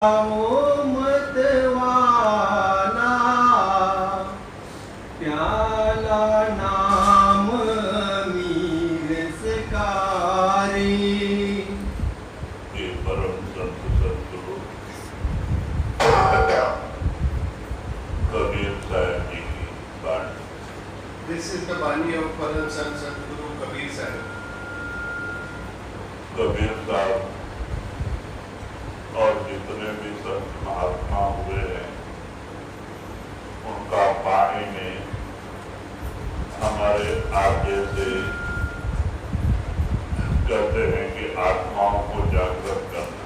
मतवाला प्याला नाम मीर सकारी। ये परम संत सतगुरु कबीर साहब जी की बाणी। This is the Bani of Param Sant Sadguru Kabir Sahib. Kabir साहब और जितने भी संत महात्मा हुए हैं उनका पानी में हमारे आप जैसे कहते हैं कि आत्माओं को जागृत करना।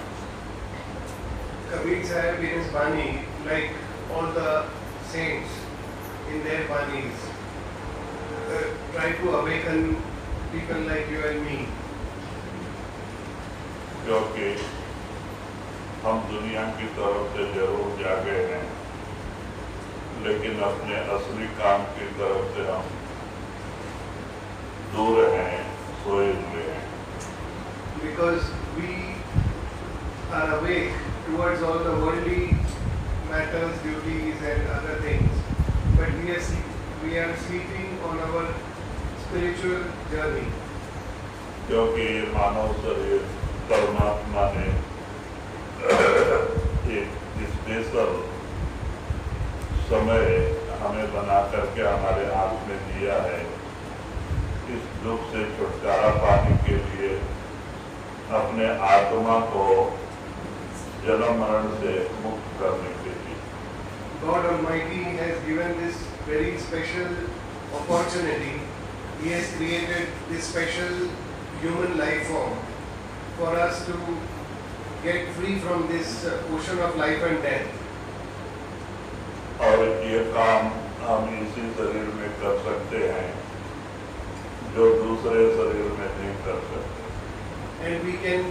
Kabir Sahib in his Bani, like all the saints in their Banis, try to awaken people like you and me. क्योंकि हम दुनिया की तरफ से जरूर जागे हैं, लेकिन अपने असली काम की तरफ से हम दूर हैं, सोए हुए हैं। Because we are awake towards all the worldly matters, duties and other things, but we are sleeping on our spiritual journey. क्योंकि ये मानव शरीर परमात्मा ने एक स्पेशल समय हमें बना करके हमारे हाथ में दिया है, इस दुख से छुटकारा पाने के लिए, अपने आत्मा को जन्म मरण से मुक्त करने के लिए। God Almighty has given this very special opportunity. He has created this special human life form for us to get free from this ocean of life and death. और ये काम हम इसी शरीर में कर सकते हैं जो दूसरे शरीर में नहीं कर सकते। And we can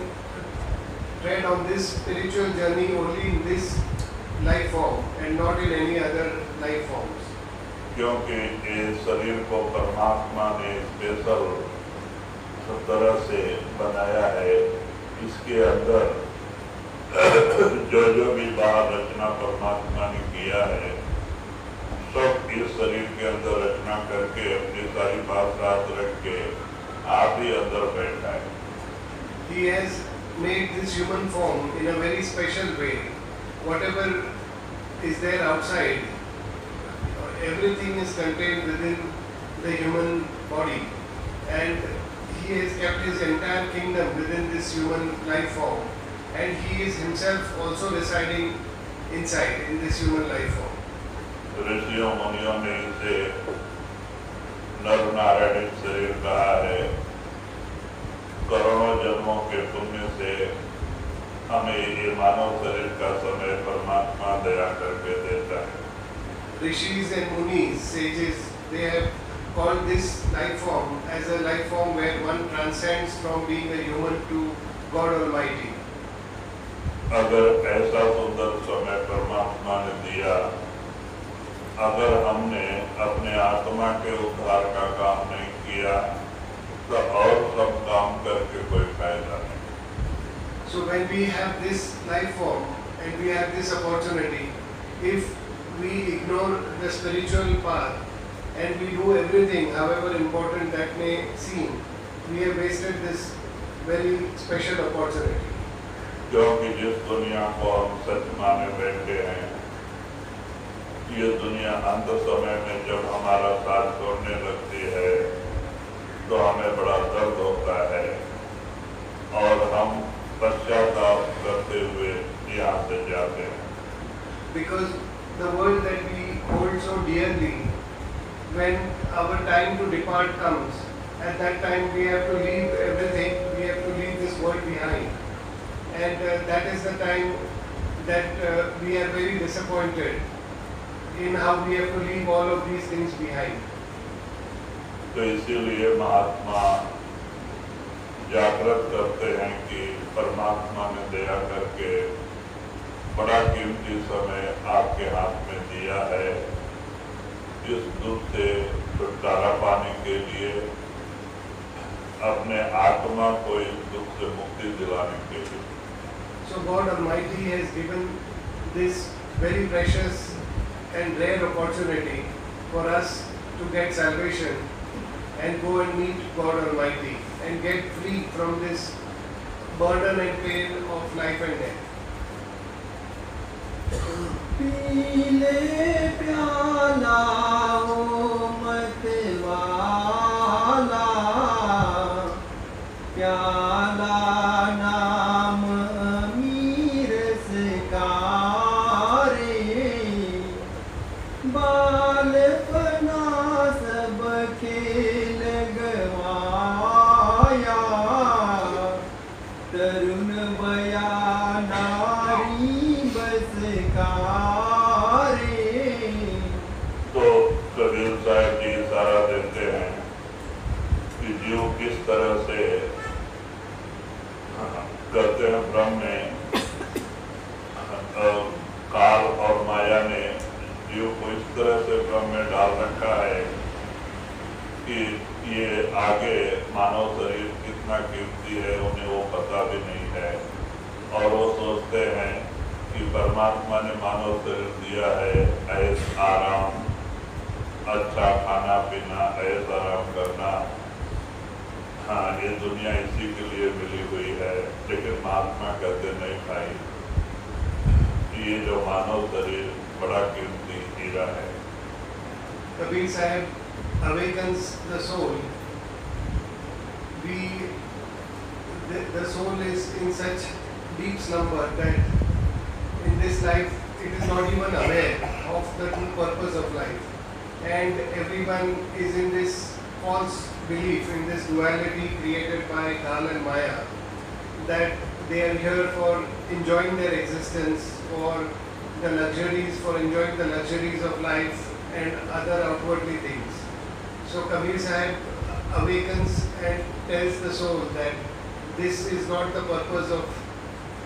tread on this spiritual journey only in this life form and not in any other life forms. क्योंकि इस शरीर को परमात्मा ने स्पेशल तरह से बनाया है, इसके अंदर जो भी बाहर रचना परमात्मा ने किया है, सब इस शरीर के अंदर रचना करके अपनी सारी बात साथ रख के आप ही अंदर बैठा है। He has made this human form in a very special way. Whatever is there outside, everything is contained within the human body, and he has kept his entire kingdom within this human life form, and he is himself also residing inside in this human life form. ऋषियों मुनियों ने इसे नर नारायण शरीर कहा है। करोड़ों जन्मों के पुण्य से हमें ये मानव शरीर का समय परमात्मा दया करके देता है। Rishis and Munis, sages, they have called this life form as a life form where one transcends from being a human to God Almighty. अगर ऐसा सुंदर समय परमात्मा ने दिया, अगर हमने अपने आत्मा के उद्धार का काम नहीं किया तो और सब काम करके कोई फायदा नहीं। So when we have this life form and we have this opportunity, if we ignore the spiritual path and we do everything, however important that may seem, we have wasted this very special opportunity. क्योंकि जिस दुनिया को हम सच माने बैठे हैं, ये दुनिया अंत समय में जब हमारा साथ छोड़ने लगती है तो हमें बड़ा दर्द होता है और हम पश्चाताप करते हुए यहाँ से जाते हैं। Because the world that we hold so dearly, when our time to depart comes, at that time we have to leave everything, we have to leave this world behind. And that is the time that we are very disappointed in how we have to leave all of these things behind. तो इसीलिए महात्मा जागृत करते हैं कि परमात्मा ने दया करके बड़ा कीमती समय आपके हाथ में दिया है, इस दुख से छुटकारा पाने के लिए, अपने आत्मा को इस दुख से मुक्ति दिलाने के लिए। So God Almighty has given this very precious and rare opportunity for us to get salvation and go and meet God Almighty and get free from this burden and pain of life and death. पीले प्याला ओ मत वाला प्याला नाम अमीर सकारे बालपना सब खेल गवाया तरुण बया नारी बस कारे। तो कबीर साहब जी इशारा देते हैं कि जीव किस तरह से कहते हैं ब्रह्म में काल और माया ने जीव को इस तरह से ब्रह्म में डाल रखा है कि ये आगे मानव शरीर कितना कीमती है उन्हें वो पता भी नहीं है और वो सोचते हैं कि परमात्मा ने मानव शरीर दिया है ऐश आराम, अच्छा खाना पीना, ऐश आराम करना, हाँ ये दुनिया इसी के लिए मिली हुई है। लेकिन महात्मा कहते नहीं भाई, ये जो मानव शरीर बड़ा कीमती हीरा है। Kabir Sahib awakens the soul. The soul is in such deep slumber that in this life it is not even aware of the true purpose of life, and everyone is in this false belief, in this duality created by Kal and Maya, that they are here for enjoying their existence, for enjoying the luxuries of life and other outwardly things. So Kabir Sahib awakens and tells the soul that this is not the purpose of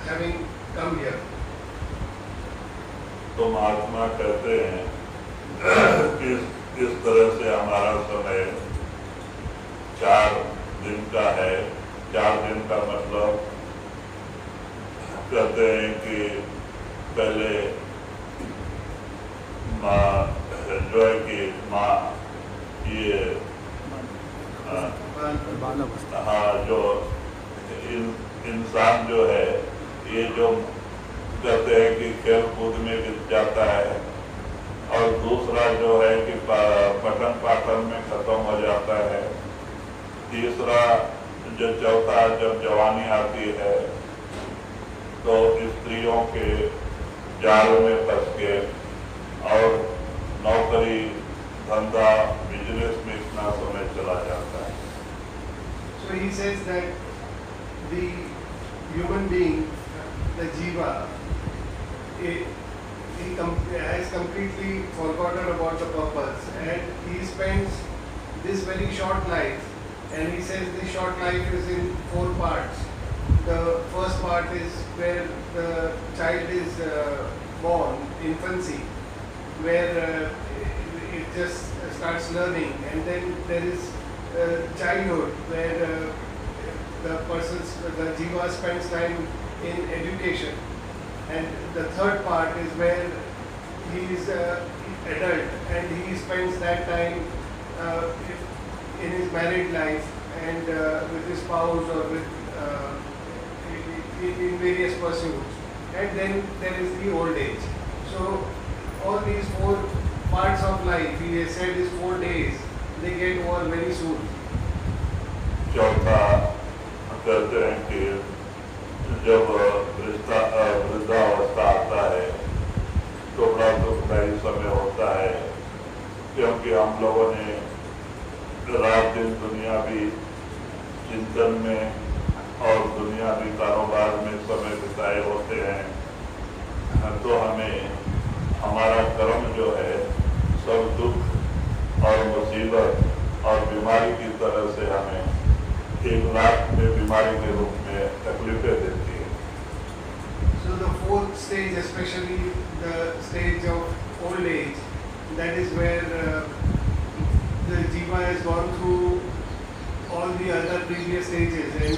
having come here. तो महात्मा कहते हैं कि इस तरह से हमारा समय 4 दिन का है। 4 दिन का मतलब कहते हैं कि पहले जो है कि माँ ये हाँ जो इंसान जो है ये जो कहते हैं कि खेल कूद में बीत जाता है, और दूसरा जो है कि पठन पाठन में खत्म हो जाता है। तीसरा जो चौथा जब जवानी आती है तो स्त्रियों के जाल में फंस के और नौकरी धंधा बिजनेस में इतना समय चला जाता है। So he says that the human being, the jiva, he has completely forgotten about the purpose, and he spends this very short life, and he says this short life is in 4 parts. The first part is where the child is born, infancy, where it just starts learning, and then there is childhood, where the jiva spends time in education, and the third part is where he is adult and he spends that time in his married life and with his spouse or with in various pursuits, and then there is the old age. So all these 4 parts of life, he has said, is 4 days, they get over very soon. चौथा कहते हैं कि जब वृद्धावस्था आता है तो बड़ा दुखदायी समय होता है, क्योंकि हम लोगों ने रात दिन दुनियावी चिंतन में और दुनियावी कारोबार में समय बिताए होते हैं, तो हमें हमारा कर्म जो है सब दुख और मुसीबत और बीमारी की तरह से हमें एक लाख में बीमारी के रूप में तकलीफें देती है। So the 4th stage, especially the stage of old age, that is where the jiva has gone through all the other previous stages, and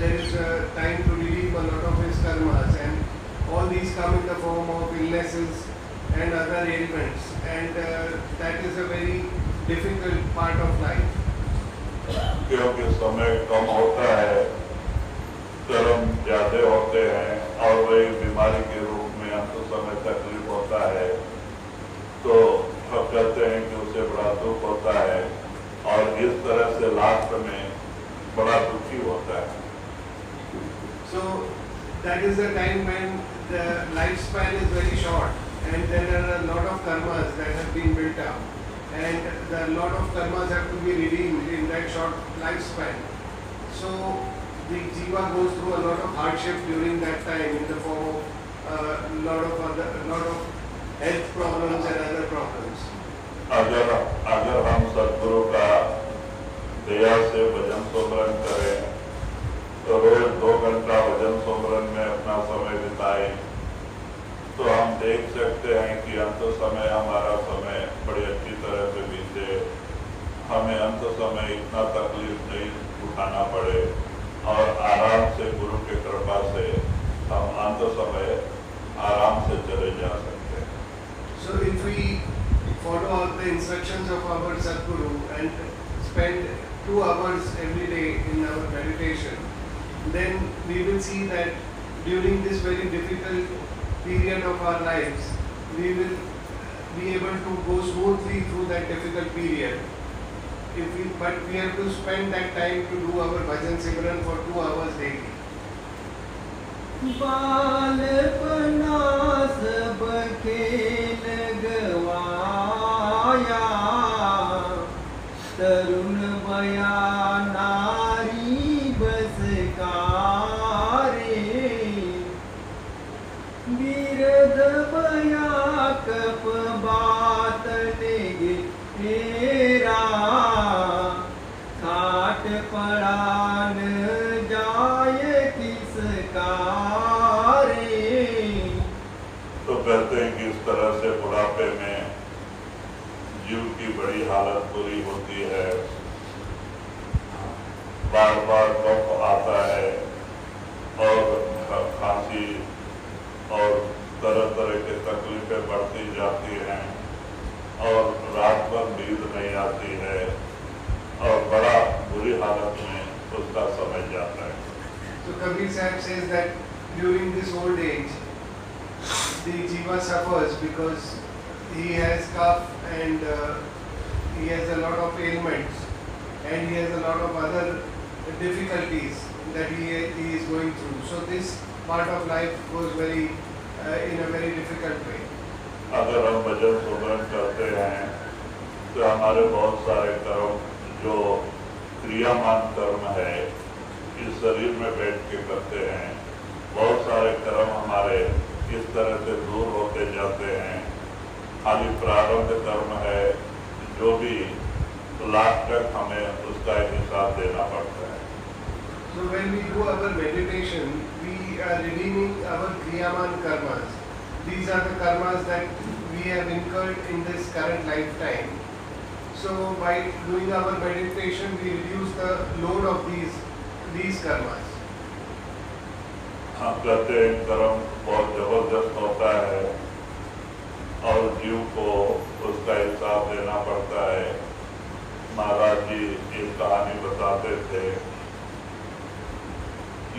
there is a time to relieve a lot of his karmas, and all these come in the form of illnesses and other ailments, and that is a very difficult part of life. क्योंकि समय कम होता है, कर्म ज्यादा होते हैं और वही बीमारी के रूप में हमको समय तकलीफ होता है, तो हम कहते हैं कि उसे बड़ा दुख होता है और इस तरह से लास्ट में बड़ा दुखी होता है. So that is the time when the lifespan is very short, and there are a lot of karmas that have been built up, and a lot of karmas have to be redeemed in that short lifespan. So the jiva goes through a lot of hardship during that time in the form of a lot of health problems and other problems. अगर हम सद्गुरु का दया से भजन सुमरन करें, तो रोज 2 घंटा भजन सुमरन में अपना समय बिताए, तो हम देख सकते हैं कि अंत समय हमारा समय बड़ी अच्छी तरह से बीते, हमें अंत समय इतना तकलीफ नहीं उठाना पड़े और आराम से गुरु की कृपा से हम अंत समय आराम से चले जा सकते हैं. So if we follow all the instructions of our Sadguru and spend 2 hours every day in our meditation, then we will see that during this very difficult period of our lives, we will be able to go smoothly through that difficult period. But we have to spend that time to do our bhajan simran for 2 hours daily. बालपना सब खेल गवाया, तरुण बया नारी बस कारे, बिरध बया cup बातन घेरा, खाट पड़ान जाए किस कारे. तो कहते हैं कि इस तरह से बुढ़ापे में जीव की बड़ी हालत बुरी होती है, बार बार कफ आता है और खांसी और तरह तरह की तकलीफें बढ़ती जाती हैं और रात भर नींद नहीं आती है और बड़ा बुरी हालत में उसका समय जाता है. So Kabir Sahib says that during this old age, the jiva suffers because he has cough and he has a lot of ailments and he has a lot of other difficulties that he is going through. So this part of life goes in a very difficult way. अगर हम भजन सुमरन करते हैं तो हमारे बहुत सारे कर्म जो क्रियामान कर्म है इस शरीर में बैठ के करते हैं, बहुत सारे कर्म हमारे इस तरह से दूर होते जाते हैं. खाली प्रारंभ कर्म है जो भी लास्ट तक हमें उसका हिसाब देना पड़ता है. So when we do our meditation, we are redeeming our kriyaman karmas. These are the karmas that we have incurred in this current lifetime. So by doing our meditation, we reduce the load of these karmas. हम कहते हैं कर्म बहुत जबरदस्त होता है और जीव को उसका हिसाब देना पड़ता है. महाराज जी एक कहानी बताते थे.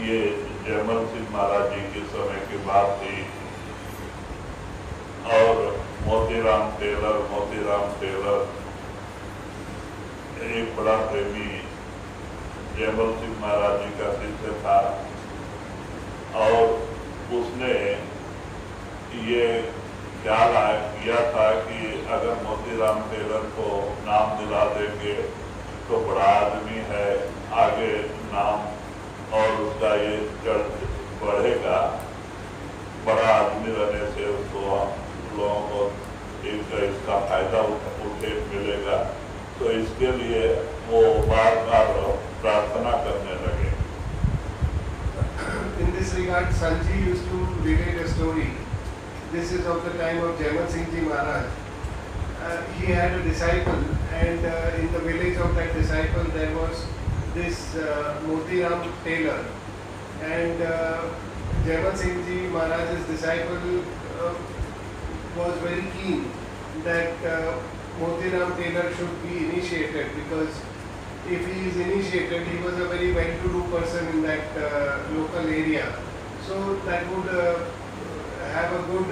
ये जयमल सिंह महाराज जी के समय की बात थी और मोतीराम टेलर एक बड़ा प्रेमी जयमल सिंह महाराज जी का शिष्य था और उसने ये ख्याल किया था कि अगर मोतीराम टेलर को नाम दिला देंगे तो बड़ा आदमी है, आगे नाम और उसका ये चर्च बढ़ेगा, बड़ा आदमी रहने से उसको हम लोगों को इसका फायदा मिलेगा. तो इसके लिए वो बार बार प्रार्थना करने लगे. In this regard, Sanji used to relate a story. This is of the time of Jaimal Singh Ji Maharaj. He had a disciple, and in the village of that disciple there was this Motiram Taylor, and Jaimal Singh Ji Maharaj's disciple was very keen that Motiram Taylor should be initiated, because if he is initiated, he was a very well-to-do person in that local area, so that would have a good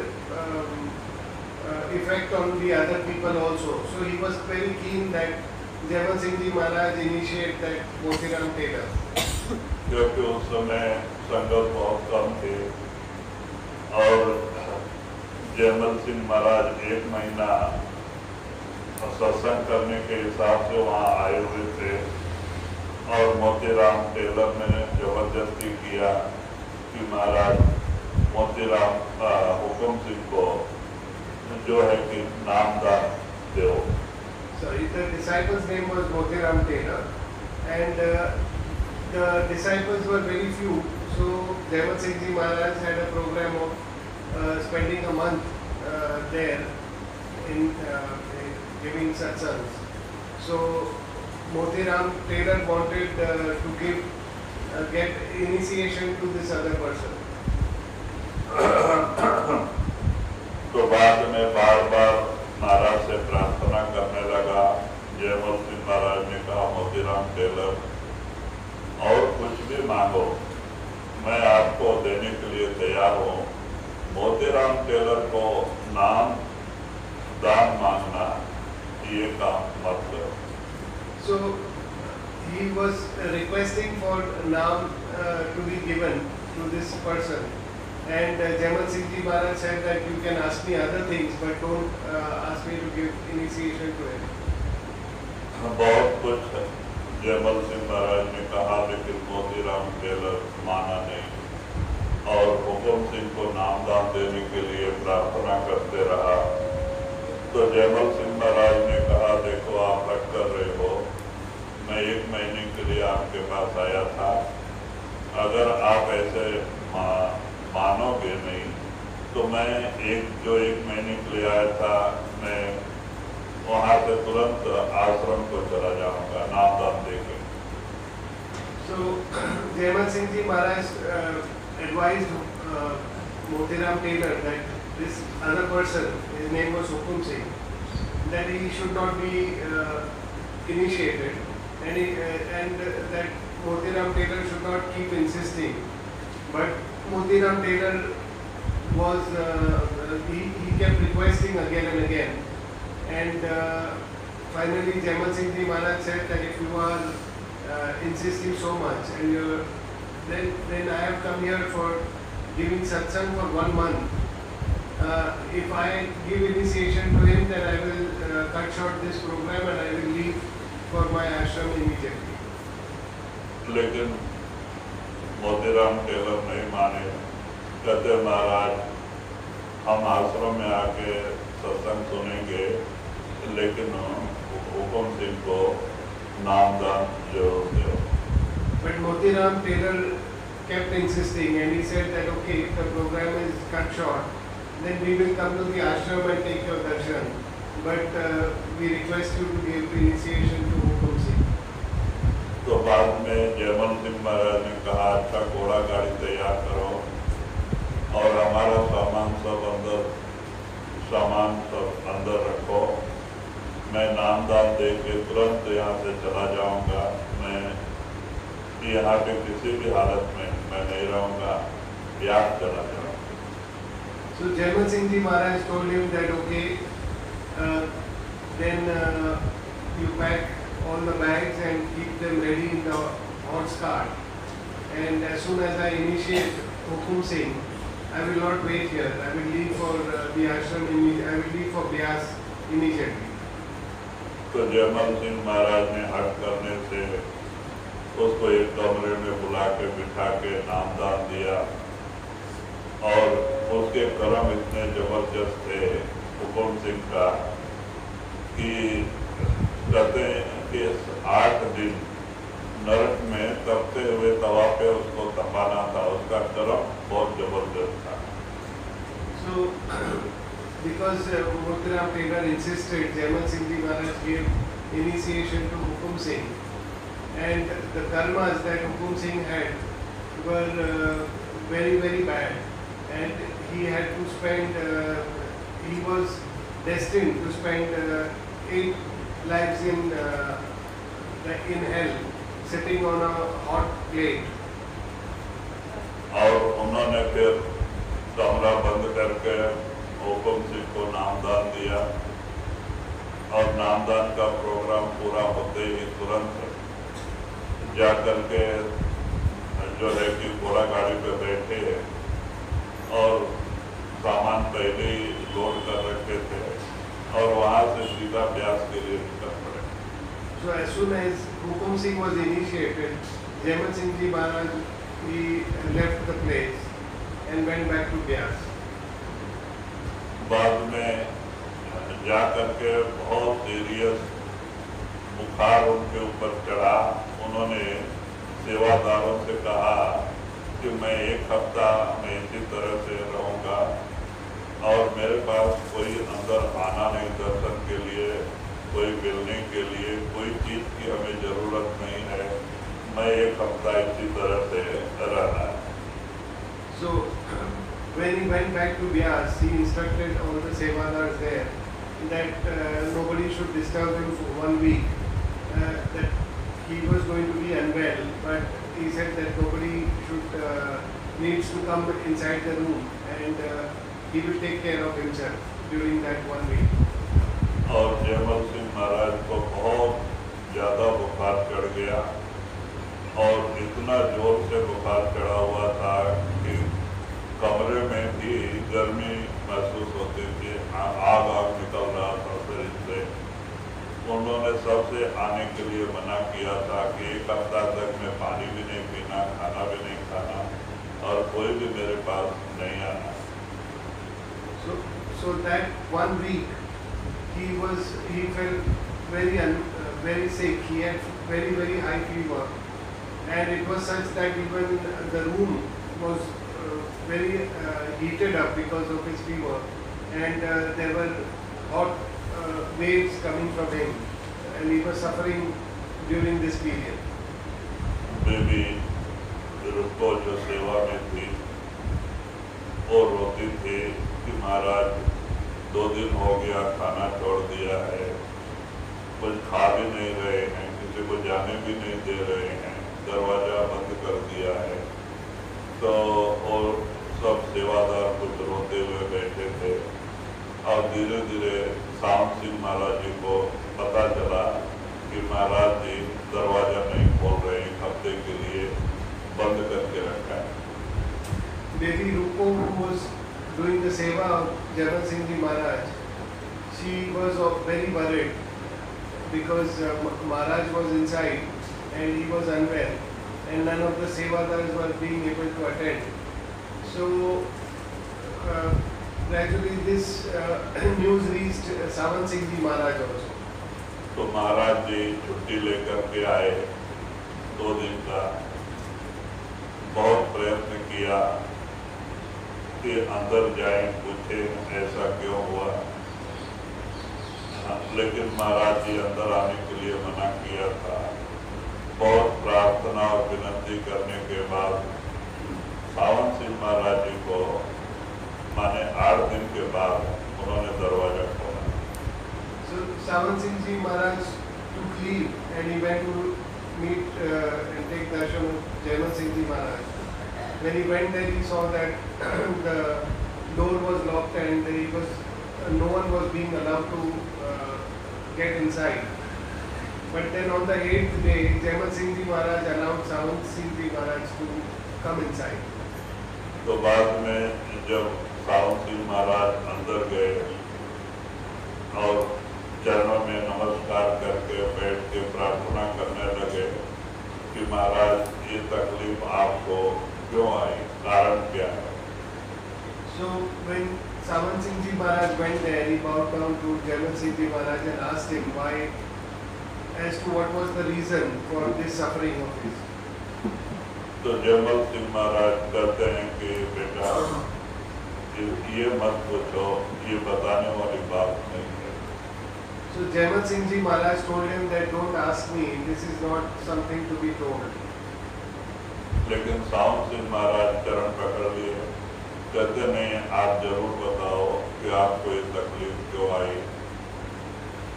effect on the other people also. So he was very keen that Jaimal Singh Ji Maharaj initiate that Motiram Taylor. क्योंकि उस समय संगत बहुत कम थे और जयमल सिंह महाराज 1 महीना सत्संग करने के हिसाब से वहाँ आए हुए थे और मोतीराम टेलर ने जबरदस्ती किया कि महाराज मोतीराम हुकुम सिंह को जो है कि नामदान दो. So the disciple's name was Motiram Taylor, and the disciples were very few. So Jaimal Singh Ji Maharaj had a program of spending a month there in giving satsangs. So Motiram Taylor wanted to get initiation to this other person. तो बाद में बार बार महाराज से प्रार्थना करने लगा. जयमल सिंह महाराज ने कहा Motiram Taylor और कुछ भी मांगो, मैं आपको देने के लिए तैयार हूँ. मोतीराम टेलर को नाम दान मांगना ये काम मत करो. So he was requesting for naam to be given to this person, and Jaimal Singh Ji Maharaj said that you can ask me other things, but don't ask me to give initiation to him. बहुत कुछ जयमल सिंह महाराज ने कहा, लेकिन Motiram Taylor माना नहीं और हुकुम सिंह को नामदान देने के लिए प्रार्थना करते रहा. तो जयमल सिंह महाराज ने कहा, देखो आप हट कर रहे हो, मैं 1 महीने के लिए आपके पास आया था, अगर आप ऐसे मानोगे नहीं तो मैं जो 1 महीने के लिए आया था, मैं वहाँ से तुरंत आश्रम को चला जाऊंगा नामदान देके. So Jaimal Singh Ji Maharaj advised Motiram Taylor that this other person, his name was Hukum Singh, that he should not be initiated, and that Motiram Taylor should not keep insisting. But Motiram Taylor was he kept requesting again and again, and finally Jaimal Singh Ji Maharaj said that if you are insisting so much, and then I have come here for giving satsang for 1 month. If I give initiation to him, then I will cut short this program and I will leave for my ashram immediately. लेकिन Motiram Taylor नहीं माने. कहते महाराज हम आश्रम में आके सत्संग सुनेंगे, लेकिन हुकुम सिंह को नामदान जरूर दो. But Motiram Taylor kept insisting, and he said that okay, if the program is cut short, then we will come to the ashram and take your darshan. But we request you to give initiation to Hukum Singh. तो बाद में जयमल सिंह महाराज ने कहा, अच्छा घोड़ा गाड़ी तैयार करो और हमारा सामान सब अंदर रखो, मैं नामदान दे के तुरंत यहाँ से चला जाऊँगा. मैं यहाँ पे किसी भी हालत में मैं नहीं रहूँगा, याद चला जाऊँगा. So Jaimal Singh Ji Maharaj told him that okay, then you pack all the bags and keep them ready in the horse cart, and as soon as I initiate Hukum Singh, I will not wait here. I will leave for the ashram. I will leave for Bias immediately. तो जयमल सिंह महाराज ने हट करने से उसको एक कमरे में बुला के बिठा के नामदान दिया, और उसके कर्म इतने जबरदस्त थे हुकुम सिंह का कि कहते हैं कि 8 दिन नरक में तपते हुए तवा पे उसको तपाना था. उसका कर्म बहुत जबरदस्त था. So because Motiram Taylor insisted, Jaimal Singh Ji Maharaj gave initiation to Hukum Singh, and the karmas that Hukum Singh had were very, very bad, and he had to spend, he was destined to spend 8 lives in hell, sitting on a hot plate. और उन्होंने फिर कमरा बंद करके हुकुम सिंह को नामदान दिया, और नामदान का प्रोग्राम पूरा होते ही तुरंत जा करके जो है कि घोड़ा गाड़ी पे बैठे और सामान पहले ही लोड कर रखे थे और वहाँ से सीधा ब्यास के लिए निकल पड़े। So as soon as Hukum Singh was initiated, Jaimal Singh Ji Maharaj, he left the place and went back to Byas. बाद में जा करके बहुत सीरियस बुखार उनके ऊपर चढ़ा। उन्होंने सेवादारों से कहा कि मैं 1 हफ्ता में इसी तरह से रहूँगा और मेरे पास कोई अंदर आना नहीं दर्शन के लिए, कोई मिलने के लिए, कोई चीज़ की हमें ज़रूरत नहीं है, मैं 1 हफ्ता इसी तरह से रहना है। So when he went back to Byas, he instructed all the sevadars there that nobody should disturb him for 1 week. That he was going to be unwell, but he said that nobody should needs to come inside the room, and he will take care of himself during that 1 week. और जयमल सिंह महाराज को बहुत ज़्यादा बुखार चढ़ गया और इतना जोर से बुखार चढ़ा हुआ था कि कमरे में भी गर्मी महसूस होती थी, आग निकल रहा था शरीर से। उन्होंने सबसे आने के लिए मना किया था कि 1 हफ्ता तक मैं पानी भी नहीं पीना, खाना भी नहीं खाना और कोई भी मेरे पास नहीं आना। So that 1 week he felt very sick. He had very high fever, and it was such that even the room was very heated up because of his fever, and there were hot waves coming from him, and he was suffering during this period. Baby रुको जो सेवा में थी वो रोती थी कि महाराज 2 दिन हो गया खाना छोड़ दिया है, कुछ खा भी नहीं रहे हैं, किसी को जाने भी नहीं दे रहे हैं, दरवाजा बंद कर दिया है। तो और सब सेवादार कुछ रोते हुए बैठे थे और धीरे धीरे सांत सिंह महाराज जी को पता चला कि महाराज जी दरवाजा नहीं खोल रहे, 1 हफ्ते के लिए बंद करके रखा है। Devi Rupo, who was doing the seva of Jaimal Singh Ji Maharaj, she was very worried because Maharaj was inside and he was unwell, and none of the sevadars were being able to attend. So gradually this news reached Sant Singh Ji Maharaj also. तो महाराज जी छुट्टी लेकर के आए 2 दिन का, बहुत प्रयत्न किया कि अंदर जाए, पूछे ऐसा क्यों हुआ, लेकिन महाराज जी अंदर आने के लिए मना किया था। बहुत प्रार्थना और विनती करने के बाद सावन सिंह महाराज जी को माने 8 दिन के बाद उन्होंने दरवाजा खोला। So Sant Singh Ji Maharaj took leave and he went to meet and take darshan of Jaimal Singh Ji Maharaj. When he went there, he saw that the door was locked and no one was being allowed to get inside. But then on the 8th day, Jaimal Singh Ji Maharaj allowed Sant Singh Ji Maharaj to come inside. तो बाद में जब सावन सिंह महाराज अंदर गए और चरणों में नमस्कार करके बैठ के प्रार्थना करने लगे कि महाराज ये तकलीफ आपको क्यों आई, कारण क्या है। So when Sant Singh Ji Maharaj went there, he bowed down to Jaimal Singh Ji Maharaj and asked him why, as to what was the reason for this suffering of his. तो जयमल सिंह महाराज कहते हैं कि बेटा ये मत पूछो, ये बताने वाली बात नहीं है। So So Jaimal Singh Ji Maharaj told him that don't ask me, this is not something to be told. लेकिन साउंड सिंह महाराज चरण पकड़ लिए, कहते नहीं आप जरूर बताओ कि आपको ये तकलीफ क्यों आई।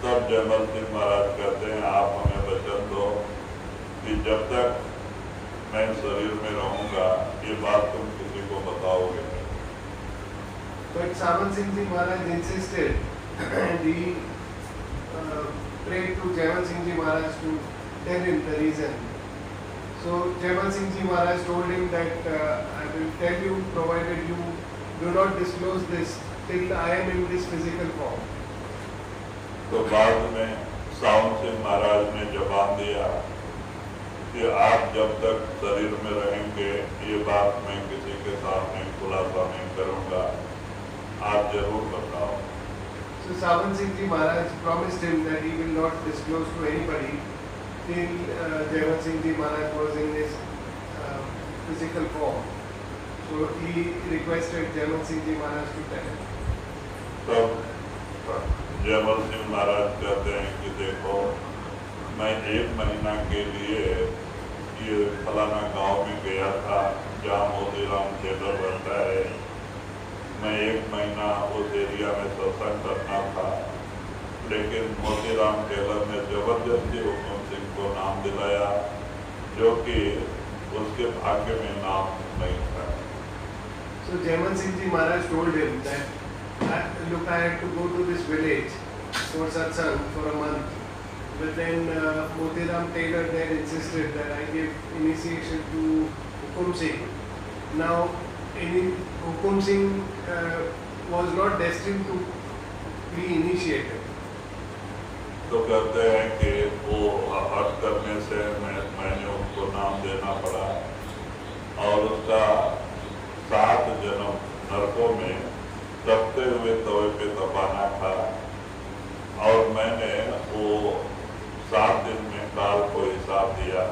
तब जयमल सिंह महाराज कहते हैं आप हमें वचन दो कि जब तक मैं शरीर में रहूंगा ये बात तुम किसी को बताओगे। But Saman Singh Ji Maharaj insisted and he prayed to Jaimal Singh Ji Maharaj to tell him the reason. So Jaimal Singh Ji Maharaj told him that I will tell you provided you do not disclose this till I am in this physical form. तो बाद में sound Singh महाराज ने जवाब दिया कि आप जब तक शरीर में रहेंगे ये बात मैं किसी के सामने खुलासा नहीं करूंगा, आप जरूर बताओ। So Saman Singh Ji Maharaj promised him that he will not disclose to anybody till Jaimal Singh Ji Maharaj was in his physical form. So he requested Jaimal Singh Ji Maharaj to tell him. तब जयमल सिंह महाराज कहते हैं कि देखो मैं 1 महीना के लिए ये फलाना गांव में गया था जहाँ मोतीराम टेलर रहता है। मैं 1 महीना उस एरिया में सत्संग करना था, लेकिन मोतीराम टेलर ने जबरदस्ती हुकुम सिंह को नाम दिलाया जो कि उसके भाग्य में नाम नहीं था। So Jaimal Singh Ji Maharaj told him that look, I had to go to this village for satsang for a month, but then Motiram Taylor there insisted that I give initiation to Hukum Singh. Now, Hukum Singh was not destined to be initiated. तो कहते हैं कि वो हट करने से मैंने उसको नाम देना पड़ा और उसका 7 जन्म नरकों में तपते हुए तवे पे तपाना था और मैंने वो 7 दिन में काल को हिसाब दिया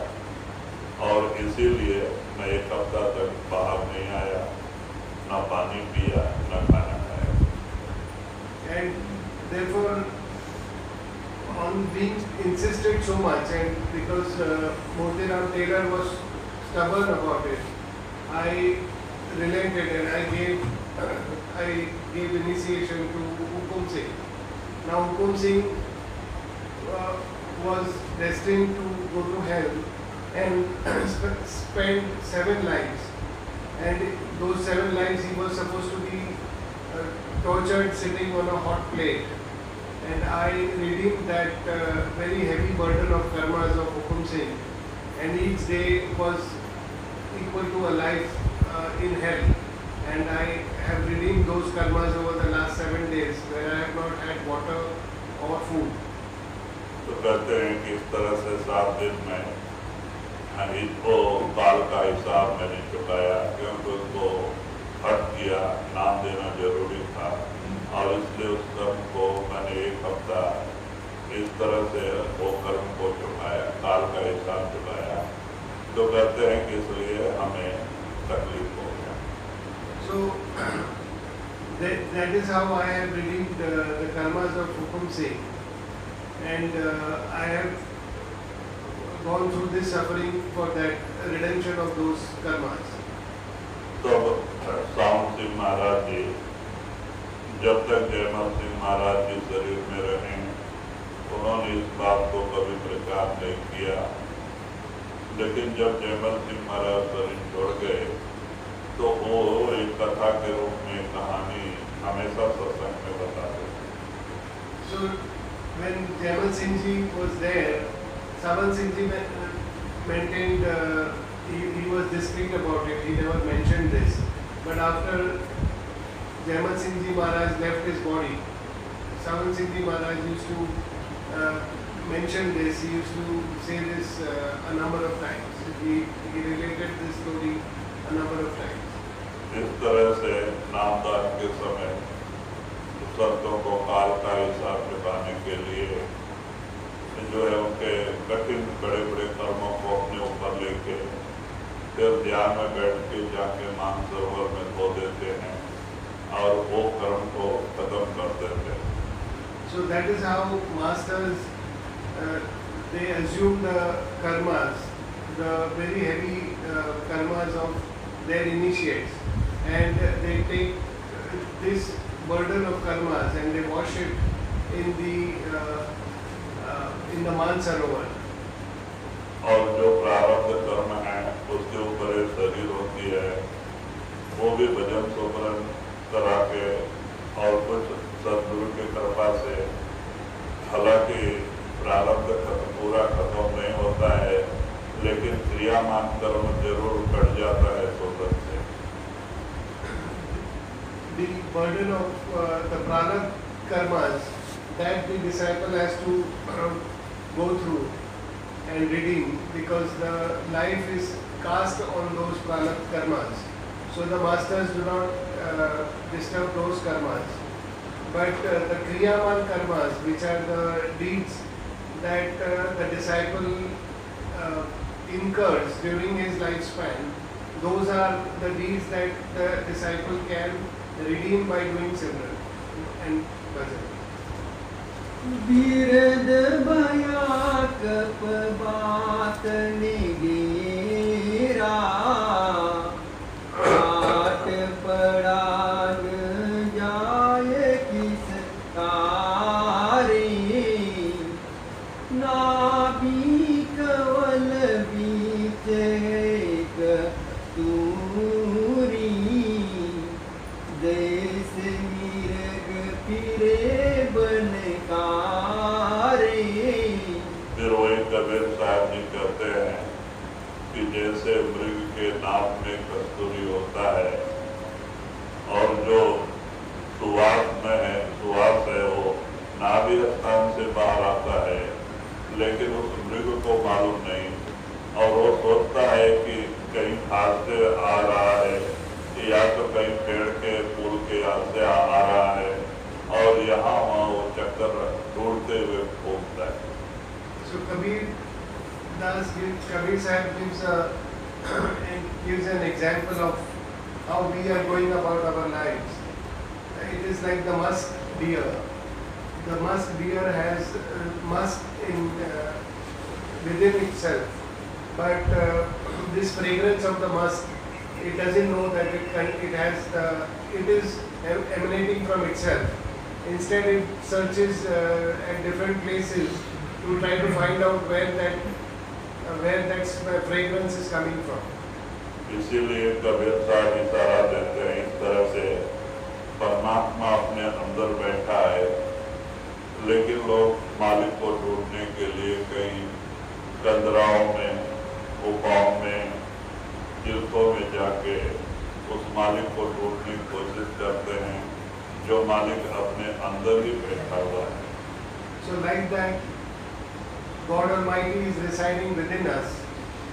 और इसीलिए मैं 1 हफ्ता तक बाहर नहीं आया, न पानी पिया न खाना खाया। And therefore, on being insisted so much, and because Motiram Taylor was stubborn about it, I relented and I gave initiation to Hukum Singh. Now Hukum Singh was destined to go to hell and spend 7 lives, and those 7 lives he was supposed to be tortured sitting on a hot plate. And I redeemed that very heavy burden of karmas of Hukum Singh, and each day was equal to a life in hell. And I have redeemed those karmas over the last 7 days where I have not had water or food. तो कहते हैं कि इस तरह से 7 दिन में इसको काल का हिसाब मैंने चुकाया क्योंकि उसको हट किया, नाम देना जरूरी था और इसलिए उस कर्म को मैंने 1 हफ्ता इस तरह से वो कर्म को चुकाया, काल का हिसाब चुकाया। तो कहते हैं कि इसलिए हमें तकलीफ हो गया। So that is how I have redeemed the karmas of Hukum Singh, and I have gone through this suffering for that redemption of those karmas. तो साउंड सिंह महाराज जी जब तक जयमल सिंह महाराज जी शरीर में रहे उन्होंने इस बात को कभी प्रचार नहीं किया, लेकिन जब जयमल सिंह महाराज शरीर छोड़ गए तो वो एक कथा के रूप में कहानी हमेशा सत्संग में बताते थे। So when Jaimal Singh Ji was there, Saman Singh Ji maintained he was discreet about it. He never mentioned this. But after Jaimal Singh Ji Maharaj left his body, Saman Singh Ji Maharaj used to mention this. He used to say this a number of times. He related this story a number of times. इस तरह से नामदान के समय संतों को काल का हिसाब चुकाने के लिए जो है उनके कठिन बड़े बड़े कर्मों को अपने ऊपर लेके फिर ध्यान में बैठ के जाके मानसरोवर में धो देते हैं और वो कर्म को खत्म कर देते हैं। So that is how masters they assume the karmas, the very heavy karmas of their initiates, and they take this burden of karmas and they wash it in the Mansarovar. और जो प्रारब्ध कर्म है उसके ऊपर एक शरीर होती है, वो भी भजन सुमरन करा के और कुछ सदगुरु की कृपा से, हालांकि प्रारब्ध पूरा खत्म नहीं होता है, लेकिन क्रियामान कर्म जरूर कट जाता है सोदन से. The burden of the prarabdha karmas that the disciple has to go through and redeem, because the life is cast on those prarabdha karmas. So the masters do not disturb those karmas. But the kriyaman karmas, which are the deeds that the disciple incurs during his lifespan, those are the deeds that the disciple can redeem by doing simran and bhajan. बिरद भया cup बात निगेरा आट पड़ान जाए किस तारे नाभि कवल बीच एक तूरी देश मिरग फिरे बनकारे. फिर वही कबीर साहब जी कहते हैं कि जैसे मृग के नाक में कस्तूरी होता है और जो सुवास में है, सुवास है, वो नाभि स्थान से बाहर आता है, लेकिन उस मृग को मालूम नहीं, और वो सोचता है कि कहीं घास से आ रहा है या तो कहीं पेड़ के फूल के यहाँ से आ रहा है, और यहाँ वहाँ वो चक्कर ढूंढते हुए घूमता है. So Kabir Sahib gives an example of how we are going about our lives. It is like the musk deer. The musk deer has musk within itself, but this fragrance of the musk, it doesn't know that it is emanating from itself. Instead, it searches at different places to try to find out where that fragrance is coming from. इसीलिए कबीर साहब इशारा देते हैं इस तरह से, परमात्मा अपने अंदर बैठा है, लेकिन लोग मालिक को ढूंढने के लिए कहीं कंदराओं में, गुफाओं में, तीर्थों में जाके उस मालिक को ढूंढने की कोशिश करते हैं, जो मालिक अपने अंदर ही बैठा हुआ है. So like that, God Almighty is residing within us,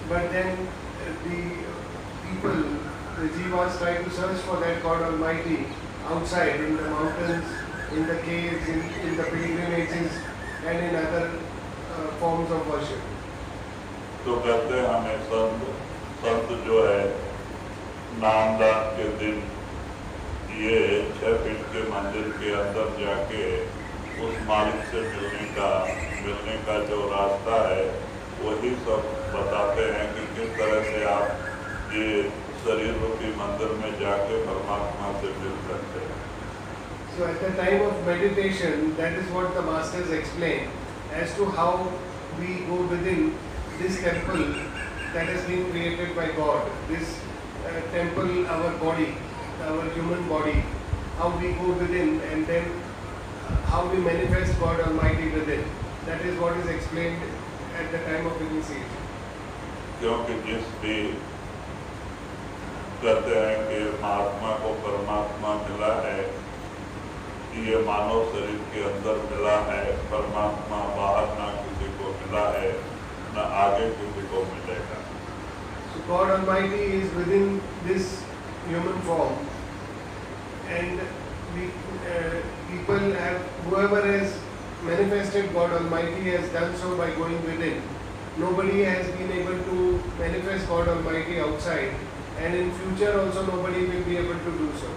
but then the people, the jivas, try to search for that God Almighty outside, in the mountains, in the caves, in the pilgrimages, and in other forms of worship. तो कहते हैं हमें संत जो है नामदान के दिन ये 6 feet के मंदिर के अंदर जाके उस मालिक से मिलने का जो रास्ता है वही सब बताते हैं कि किस तरह से आप ये शरीर रूपी मंदिर में जाके परमात्मा से मिल सकते हैं. So at the time of meditation, that is what the masters explain as to how we go within this temple that has been created by God. This temple, our body, our human body, how we go within and then how we manifest God Almighty within. That is what is explained at the time of initiation. क्योंकि जिस भी कहते हैं कि महात्मा को परमात्मा मिला है, ये मानव शरीर के अंदर मिला है, परमात्मा बाहर ना किसी को मिला है, ना आगे किसी को मिलेगा. So God Almighty is within this human form, and people have, whoever has manifested God Almighty has done so by going within. Nobody has been able to manifest God Almighty outside, and in future also nobody will be able to do so.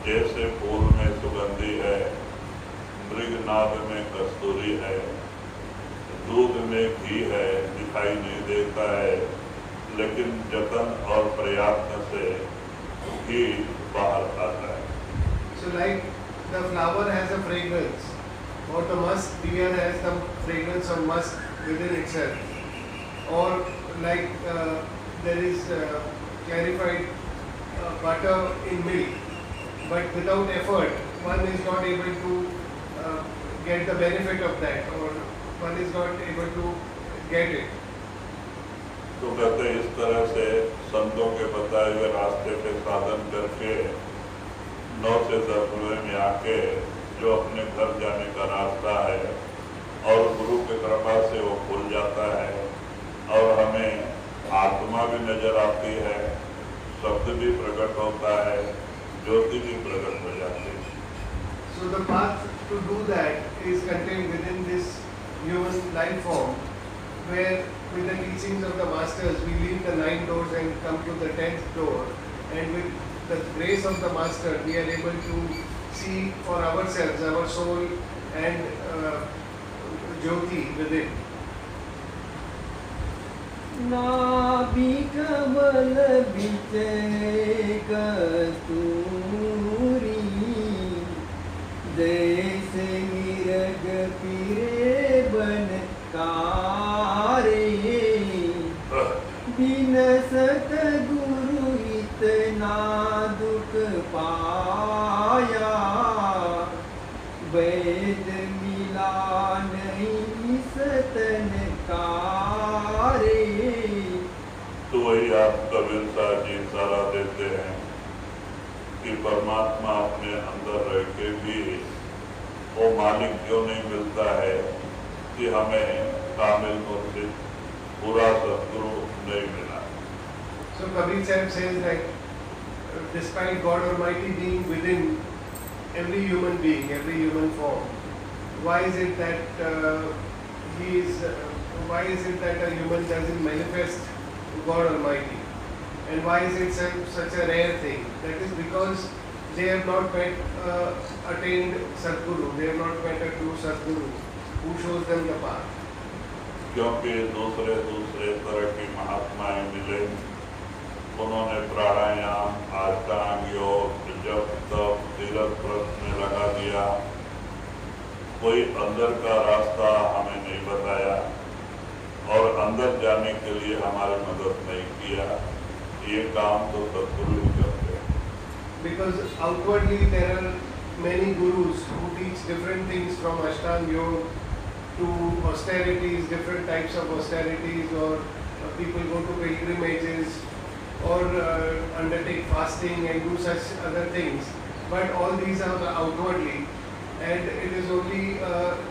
जैसे फूल में सुगंधी है, मृग नाद में कस्तूरी है, दूध में घी है, दिखाई नहीं देता है, लेकिन जतन और प्रयत्न से घी बाहर आता है। So like the flower has a fragrance, or the musk deer has some fragrance of musk within itself, or like there is clarified butter in milk, but without effort one is not able to get the benefit of that, or one is not able to get it. तो कहते इस तरह से संतों के बताए हुए रास्ते पे साधन करके 9 से 10 में आके जो अपने घर जाने का रास्ता है और गुरु की कृपा से वो खुल जाता है और हमें आत्मा भी नजर आती है, शब्द भी प्रकट होता है, ज्योति भी प्रकट हो जाती है। So the path to do that is contained within this human life form, where with the teachings of the masters we leave the 9 doors and come to the 10th door, and with the grace of the master we are able to see for ourselves our soul and Jyoti within. नाभि कमल बिचय कस्तूरी, जैसे मिरग फिरे बनकारे, बिन सतगुरु इतना दुख पाया, वैद मिला नहीं सतन कारे। तो वही आप कबीर साहब जी सारा देते हैं कि परमात्मा अपने अंदर रह के भी वो मालिक क्यों नहीं मिलता है कि हमें कामिल मुर्शिद पूरा सद्गुरु नहीं मिला। So Kabir Sahib says that despite God Almighty being within every human being, every human form, why is it that why is it that a human doesn't manifest God Almighty, and why is it such a rare thing? That is because they have not attained Sadguru, they have not met a true Sadguru who shows them the path. क्योंकि दूसरे तरह की महात्माएं मिले, उन्होंने प्राणायाम, आष्टांग योग, जप तप, तीर्थ व्रत में लगा दिया, कोई अंदर का रास्ता हमें नहीं बताया और अंदर जाने के लिए हमारी मदद नहीं किया। ये काम तो सद्गुरु ही करते हैं। Because outwardly there are many gurus who teach different things, from Ashtanga Yoga to austerities, different types of austerities, or people go to pilgrimages or undertake fasting and do such other things. But all these are outwardly, and it is only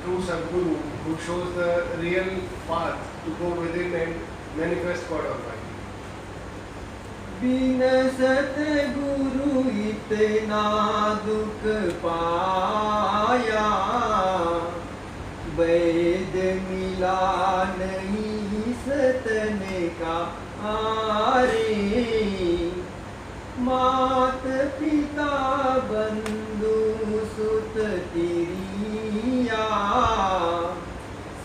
true Sadguru who shows the real path to go within and manifest God Almighty. बिन सतगुरु इतना दुख पाया, वैद मिला नहीं सतन का आरे, मात पिता बंधु सुत तिरिया,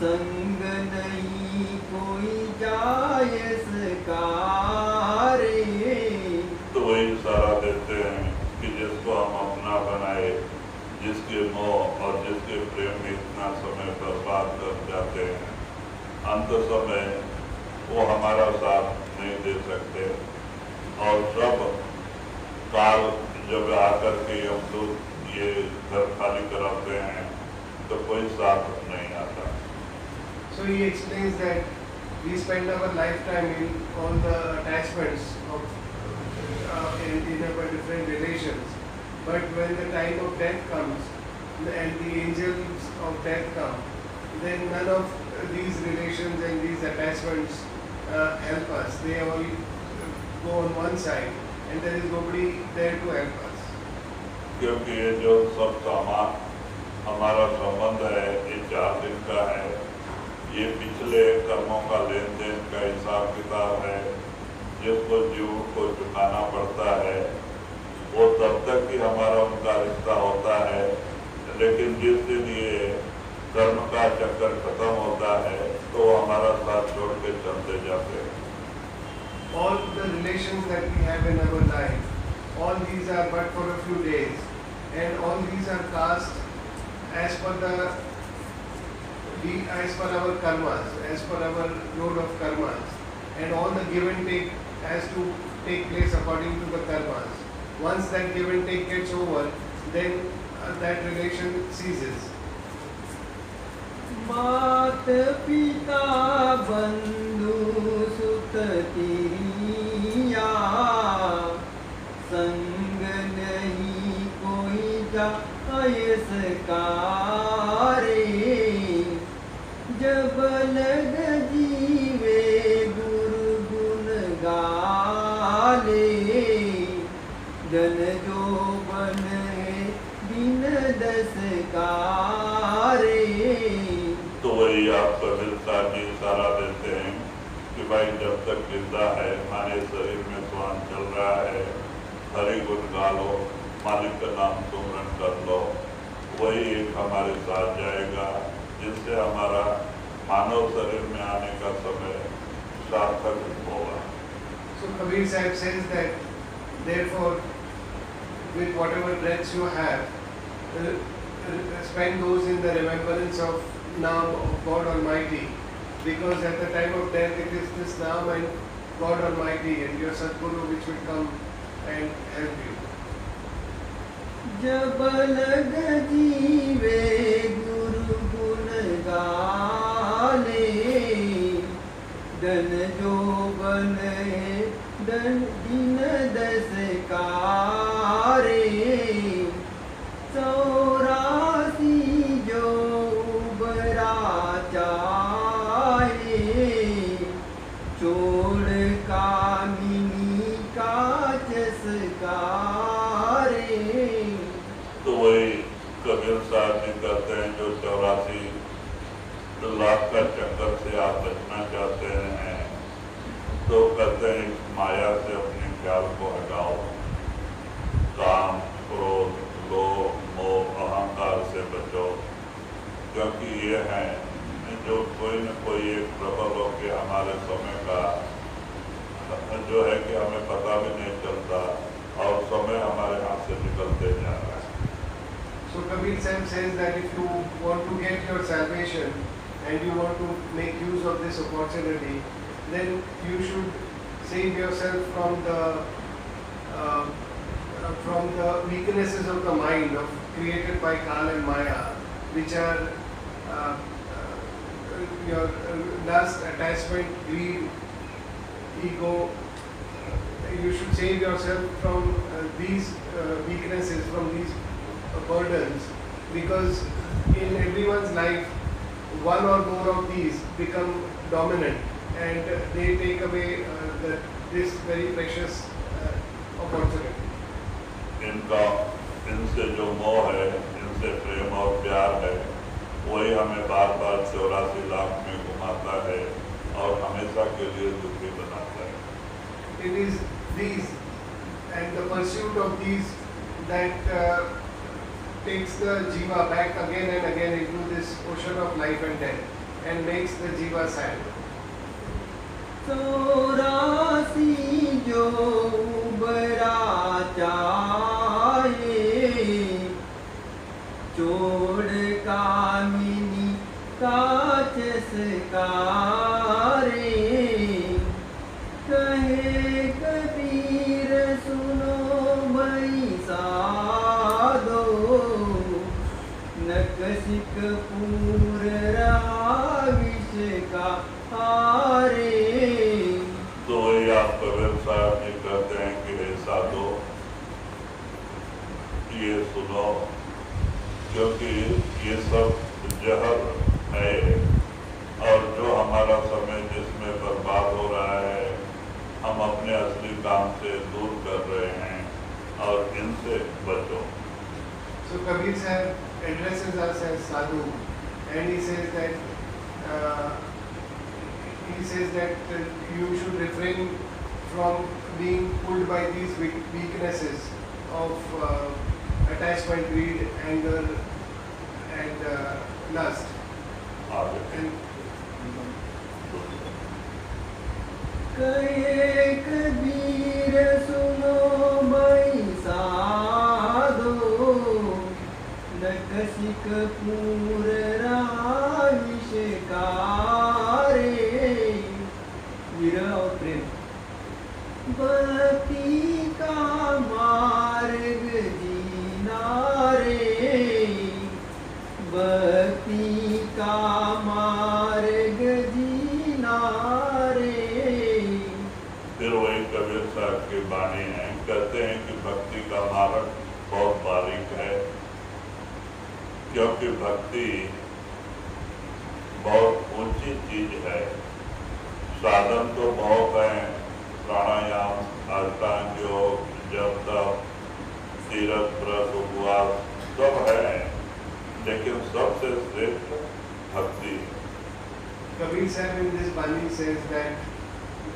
संग नहीं कोई जायस कारे। तो वही सारा देते हैं कि जिसको हम अपना बनाए, जिसके मोह और जिसके प्रेम में इतना समय बर्बाद कर जाते हैं, अंत समय वो हमारा साथ नहीं दे सकते और सब काल जब आकर के हम लोग ये घर खाली कराते हैं तो कोई साथ नहीं आता। So he explains that we spend our lifetime in all the attachments of in our different relations, but when the time of death comes and the angels of death come, then none of these relations and these attachments help us. They all go on one side and there is nobody there to help us. क्योंकि ये जो सब सामान हमारा संबंध है ये 4 दिन का है, ये पिछले कर्मों का लेन देन का हिसाब किताब है, जिसको जीव को चुकाना पड़ता है। वो तब तक ही हमारा उनका रिश्ता होता है, लेकिन जिस दिन ये कर्म का चक्कर खत्म होता है तो वो हमारा साथ छोड़ के चलते जाते हैं। All the relations that we have in our life, all these are but for a few days, and all these are cast as per our karmas, as per our load of karmas, and all the give and take has to take place according to the karmas. Once that give and take gets over, then that relation ceases. मात पिता बंधु सुत तिरिया, संग नहीं कोई जायस कारे, जब लग जीवे गुरु गुण गाले, जन जो बने बिन दस कारे। तो वही आप कबीरदास जी इशारा देते हैं कि भाई जब तक जिंदा है, हमारे शरीर में श्वास चल रहा है, हरि गुण गा लो, मालिक का नाम सुमरन कर लो, वही एक हमारे साथ जाएगा, जिससे हमारा मानव शरीर में आने का समय सार्थक होगा। So Kabir Sahib says that therefore with whatever breaths you have, spend those in the remembrance of Naam of God Almighty, because at the time of death it is this Naam and God Almighty and your Sadguru which will come and help you. जब लग जीवे गुरु गुण गाले, धन जो बने दिन दस कारे, 84 जो उबरा चाहे, छोड़ कामिनी का चसकारे। तो वही कबीर साहब जी कहते हैं, जो 84 लाख का चक्कर से आप बचना चाहते हैं, तो कहते हैं इस माया से अपने ख्याल को हटाओ, काम क्रोध लोभ मोह अहंकार से बचो, क्योंकि ये हैं जो कोई न कोई एक प्रबल होकर हमारे समय का जो है कि हमें पता भी नहीं चलता और समय हमारे हाथ से निकलते जा रहा है। So Kabir Sahib says that if you want to get your salvation and you want to make use of this opportunity, then you should save yourself from the weaknesses of the mind created by Kal and Maya, which are your lust, attachment, greed, ego. You should save yourself from these weaknesses, from these burdens, because in everyone's life one or more of these become dominant and they take away this very precious opportunity. इनसे जो मोह है, इनसे प्रेम और प्यार है, वही हमें बार बार 84 लाख में घुमाता है और हमेशा के लिए दुखी बनाता है। It is these and the pursuit of these that takes the jiva back again and again into this ocean of life and death and makes the jiva sad. 84 जो उबरा चाहे, छोड़ कामिनी का चसकारे, कहे कबीर सुनो मई साधो, नकसिक पूर रहा विष का हारे। तो वही आप कबीर साहब जी कहते हैं कि हे साधो, ये सुनो, क्योंकि ये सब जहर है और जो हमारा समय जिसमें बर्बाद हो रहा है, हम अपने असली काम से दूर कर रहे हैं और इनसे बचो। So Kabir Sahib addresses us as sadhu, and he says that you should refrain from being pulled by these weaknesses of attachment, greed, anger, and lust. रसिक पूर रहा विषकारे विरह और प्रेम। भक्ति का मार्ग जीना रे, भक्ति का मार्ग जीना रे। फिर वही कबीर साहब की वाणी है, कहते हैं कि भक्ति का मार्ग बहुत बारीक है, क्योंकि भक्ति बहुत ऊंची चीज है। साधन तो बहुत हैं, प्राणायाम, अष्टांग योग, जप तप, तीरथ व्रत उपवास सब है, लेकिन सबसे श्रेष्ठ भक्ति। Kabir Sahib in this Bani says that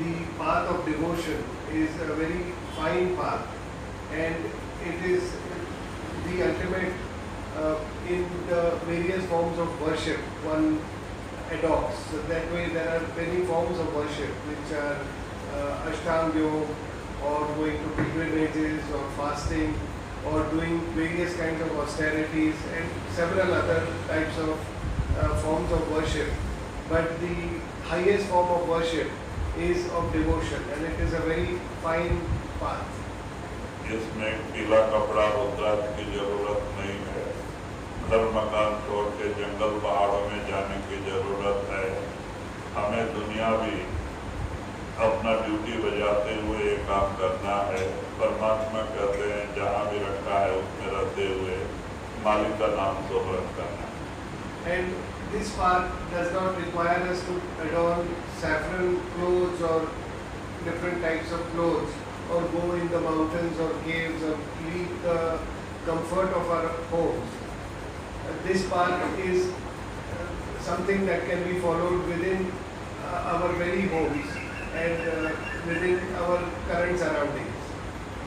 the path of devotion is a very fine path, and it is the ultimate in the various forms of worship one adopts. So that way there are many forms of worship which are Ashtang Yoga, or going to pilgrimages, or fasting, or doing various kinds of austerities and several other types of forms of worship. But the highest form of worship is of devotion, and it is a very fine path. इसमें पीला कपड़ा रुद्राक्ष की जरूरत नहीं है, घर मकान छोड़ के जंगल पहाड़ों में जाने की जरूरत है। हमें दुनिया भी अपना ड्यूटी बजाते हुए ये काम करना है। परमात्मा कहते हैं जहाँ भी रखा है उसमें रहते हुए मालिक का नाम सोहरत करना। And this path does not require us to adorn saffron clothes or different types of clothes, or go in the mountains or caves, or leave the comfort of our homes. This path is something that can be followed within our very homes and within our current surroundings.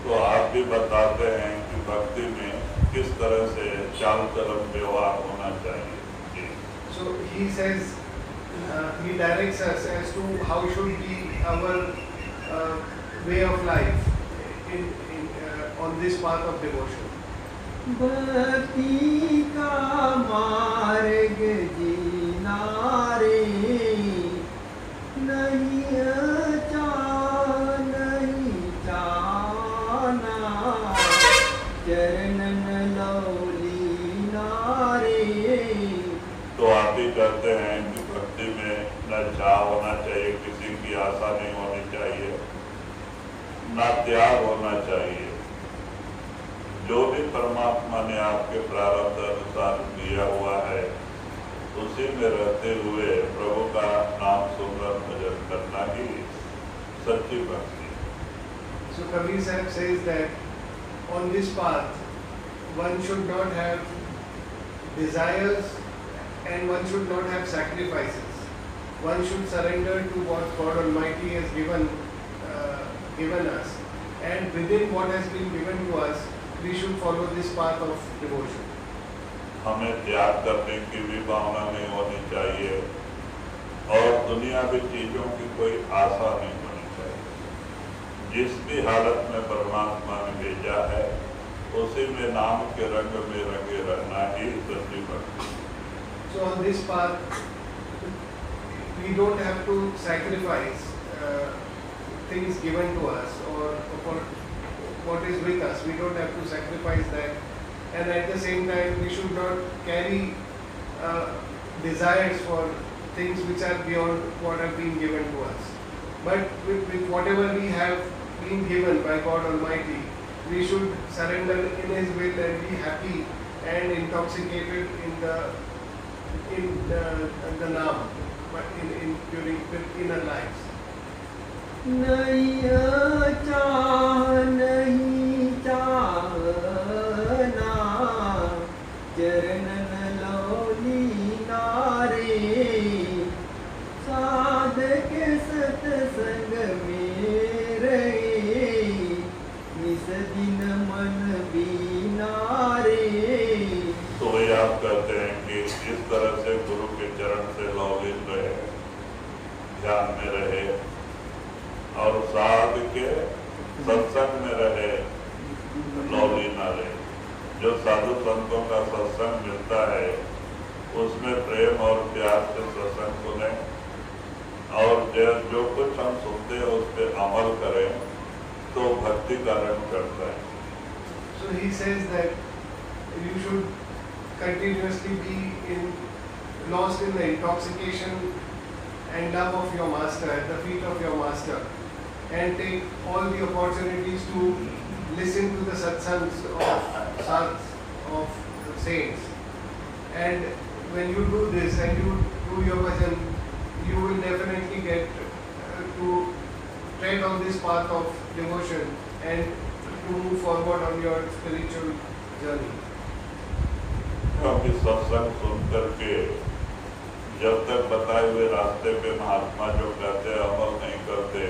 तो आप भी बताते हैं कि भक्ति में किस तरह से चाल चलन व्यवहार होना चाहिए। So he says, he directs us as to how should be our way of life on this path of devotion. भक्ति का मार्ग जीना रे, नहीं चाहना चरणन लौलीना रे। तो आप ही कहते हैं कि भक्ति में न चाह होना चाहिए, किसी की आशा नहीं होनी चाहिए, न त्याग होना चाहिए। जो भी परमात्मा ने आपके प्रारब्ध अनुसार दिया हुआ है उसी में रहते हुए प्रभु का नाम सुमरन भजन करना ही सच्ची भक्ति। So Kabir Sahib says that on this path one should not have desires and one should not have sacrifices. One should surrender to what God Almighty has given us, and within what has been given to us we should follow this path of devotion. हमें त्याग करने की भी भावना नहीं होनी चाहिए और दुनियावी चीजों की कोई आशा नहीं होनी चाहिए। जिस भी हालत में परमात्मा ने भेजा है उसी में नाम के रंग में रंगे रहना ही सच्ची भक्ति। So on this path we don't have to sacrifice things given to us or what is with us. We don't have to sacrifice that, and at the same time we should not carry desires for things which are beyond what have been given to us. But with whatever we have been given by God Almighty, we should surrender in His will and be happy and intoxicated in the Naam, but during inner lives. नहीं चाहना चरणन लौलीना रे, साधक सत्संग में रहे निस दिन मन बीना रे। तो वही आप कहते हैं कि इस तरह से गुरु के चरण से लौलीन रहे, ध्यान में रहे और साध के सत्संग में रहे, लौलीना रहे। जो साधु संतों का सत्संग मिलता है उसमें प्रेम और प्यार से सत्संग सुने और जो कुछ हम सुनते हैं उस पर अमल करें तो भक्ति का रंग चढ़ता है। So he says that you should continuously be lost in the intoxication and love of your master, at the feet of your master, and take all the opportunities to listen to the satsangs of sants, of saints. And when you do this and you do your bhajan, you will definitely get to tread on this path of devotion and to move forward on your spiritual journey. क्योंकि सत्संग सुन करके जब तक बताए हुए रास्ते पे महात्मा जो कहते हैं अमल नहीं करते,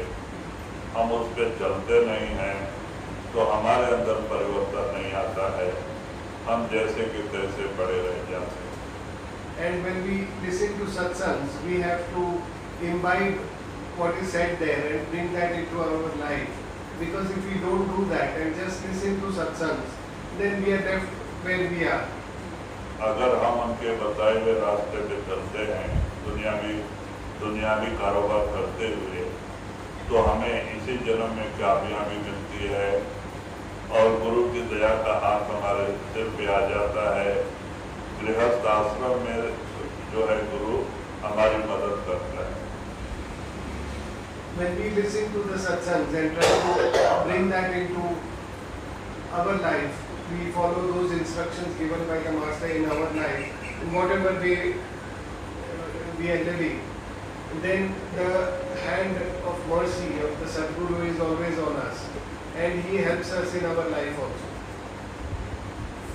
हम उस पे चलते नहीं हैं, तो हमारे अंदर परिवर्तन नहीं आता है, हम जैसे कि तैसे पड़े रह जाते हैं। And when we listen to satsangs, we have to imbibe what is said there and bring that into our life. Because if we don't do that and just listen to satsangs, then we are left where we are. अगर हम उनके बताए हुए रास्ते पे चलते हैं दुनियावी कारोबार करते हुए, तो हमें इसी जन्म में कामयाबी मिलती है और गुरु की दया का हाथ हमारे सिर पे आ जाता है। गृहस्थ आश्रम में जो है गुरु हमारी मदद करता है। When we listen to the satsangs and try to bring that into our life, we follow those instructions given by the master in our life, in whatever way we are living, then the hand of mercy of the Sadguru is always on us, and he helps us in our life also.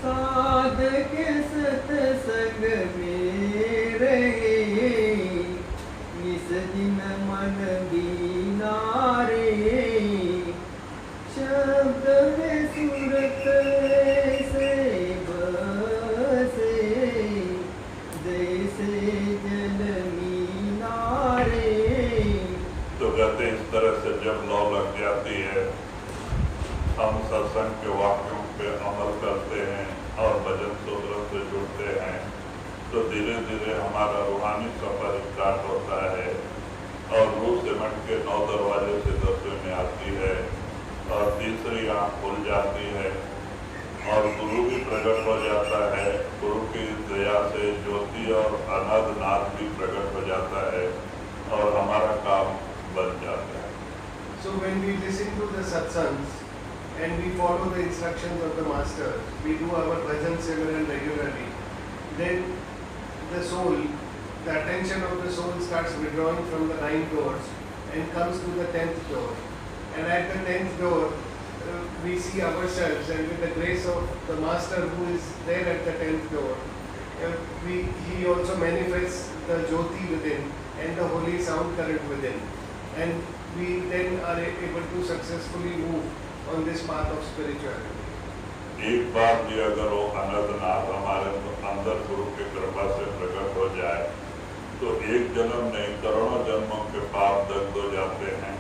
साधक सत्संग में रहे, निस दिन मन बीना रे, शब्द में सूरत से बसे, जैसे जल मीना रे। तो कहते इस तरह से जब लौ लग जाती है, हम सत्संग के वाक्यों पे अमल करते हैं और भजन सूत्र से जुड़ते हैं, तो धीरे धीरे हमारा रूहानी सफर स्टार्ट होता है और रूह सिमट के 9 दरवाजे से 10वें में आती है और तीसरी आँख खुल जाती है और गुरु भी प्रकट हो जाता है। गुरु की दया से ज्योति और अनंत नाद भी प्रकट हो जाता है और हमारा काम बन जाता है। So when we listen to the satsangs and we follow the instructions of the master, we do our bhajan simran regularly, then the soul, the attention of the soul starts withdrawing from the 9 doors and comes to the 10th door. And at the 10th door, we see ourselves, and with the grace of the master who is there at the 10th door, he also manifests the jyoti within and the holy sound current within. And we then are able to successfully move on this path of spirituality. एक बार भी अगर वो अनंतनाथ हमारे अंदर गुरु की कृपा से प्रकट हो जाए, तो एक जन्म नहीं करोड़ों जन्मों के पाप दग्ध हो जाते हैं।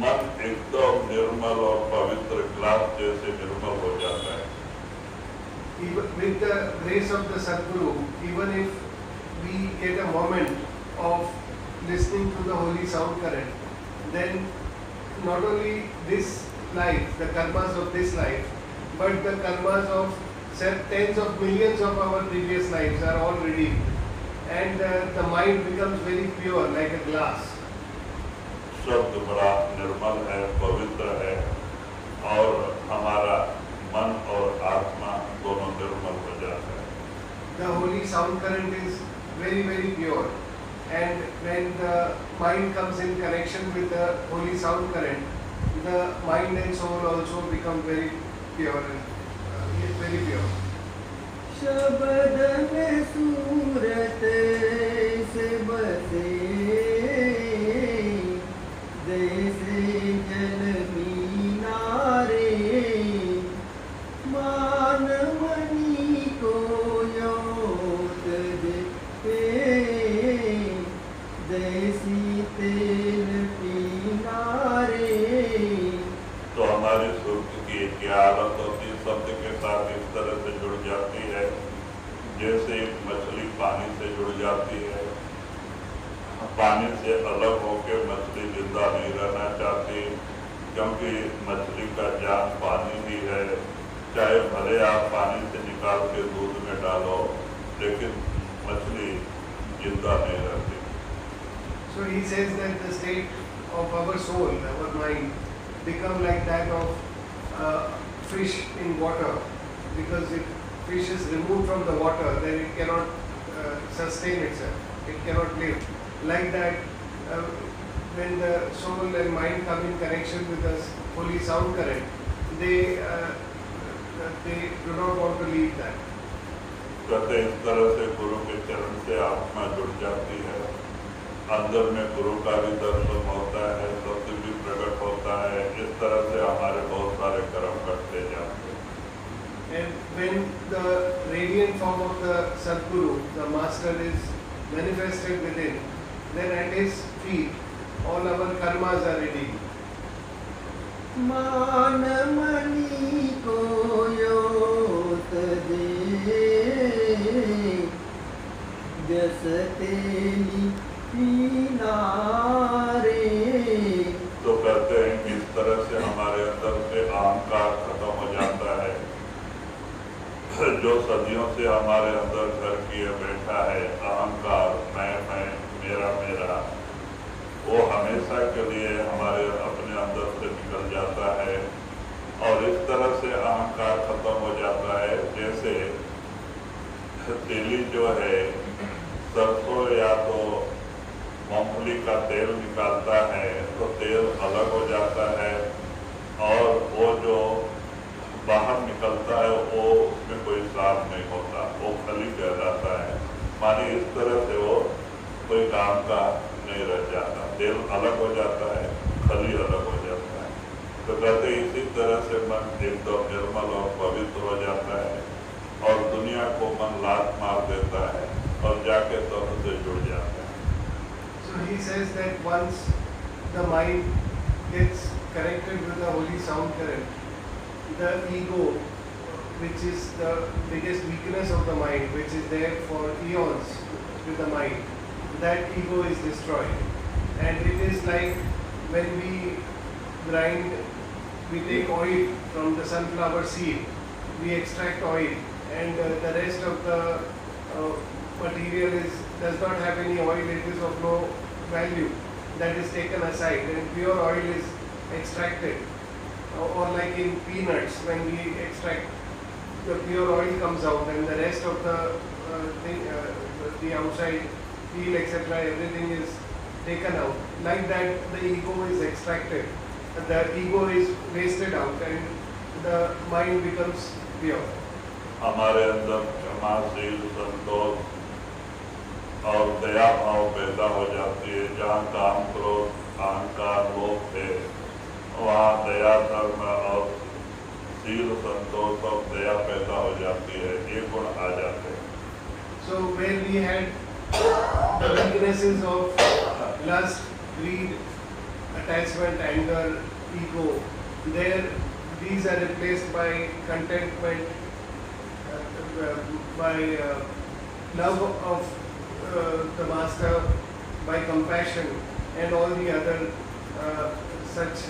मन एकदम निर्मल और पवित्र ग्लास जैसे निर्मल हो जाता है। Even with the grace of the Sadguru, even if we get a moment of listening to the holy sound current, then not only this life, the karmas of this life, but the karmas of tens of millions of our previous lives are all redeemed, and the mind becomes very pure like a glass. शब्द बड़ा निर्मल है, पवित्र है और हमारा मन और आत्मा दोनों निर्मल हो जाता है। The holy sound current is very, very pure, and when the mind comes in connection with the holy sound current, the mind and soul also become very pure and very pure. शब्द में सूरत से बसे, जैसे जल मीना रे, मानवनी को योत दे, जैसी तेल पीना रे। तो हमारी सुर्ख की क्या हालत होती है? शब्द के साथ जैसे एक मछली पानी से जुड़ जाती है, पानी से अलग होकर मछली जिंदा नहीं रहना चाहती, क्योंकि मछली का जान पानी ही है। चाहे भले आप पानी से निकाल के दूध में डालो, लेकिन मछली जिंदा नहीं रहती। So he says that the state of our soul, our mind, become like that of fish in water, because if fish is removed from the water, then it cannot sustain itself, it cannot live. Like that, when the soul and mind come in connection with the holy sound current, they do not want to leave that. कहते इस तरह से गुरु के चरण से आत्मा जुड़ जाती है, अंदर में गुरु का भी दर्शन होता है, सत्य भी प्रकट होता है। इस तरह से हमारे बहुत सारे कर्म करते जाते हैं। And when the radiant form of the Sadguru, the Master, is manifested within, then at his feet all our karmas are redeemed. मान मणि को योत दे जस तेली पीनारे। तो कहते हैं कि इस तरह से हमारे अंदर से अहंकार खत्म हो जाता है। जो सदियों से हमारे अंदर घर किए बैठा है अहंकार, मैं, मेरा मेरा, वो हमेशा के लिए हमारे अपने अंदर से निकल जाता है। और इस तरह से अहंकार खत्म हो जाता है। जैसे तेली जो है, सरसों या तो मूंगफली का तेल निकालता है तो तेल अलग हो जाता है, और वो जो बाहर निकलता है वो उसमें कोई साफ नहीं होता, वो खाली रह जाता है। माने इस तरह से वो कोई काम का नहीं रह जाता, तेल अलग हो जाता है, खली अलग हो जाता है। तो कहते इसी तरह से मन एकदम निर्मल और पवित्र हो जाता है, और दुनिया को मन लात मार देता है और जाके तब से जुड़ जाता है। So he says that once the mind gets connected with the holy sound current, the ego, which is the biggest weakness of the mind, which is there for eons with the mind, that ego is destroyed. And it is like when we grind, we take oil from the sunflower seed, we extract oil, and the rest of the material does not have any oil, it is of no value, that is taken aside, and pure oil is extracted. Or like in peanuts, when we extract, the pure oil comes out, and the rest of the outside peel, etc., everything is taken out. Like that, the ego is extracted, the ego is wasted out, and the mind becomes pure. हमारे अंदर क्षमाशील, संतोष और दया भाव पैदा हो जाती है। जहाँ काम, क्रोध, अहंकार, लोभ थे, वहाँ दया, धर्म और शील, संतोष और दया पैदा हो जाती है, ये गुण आ जाते हैं। So where we had the weaknesses of lust, greed, attachment, anger, ego, there these are replaced by contentment, by love of the Master, by compassion, and all the other such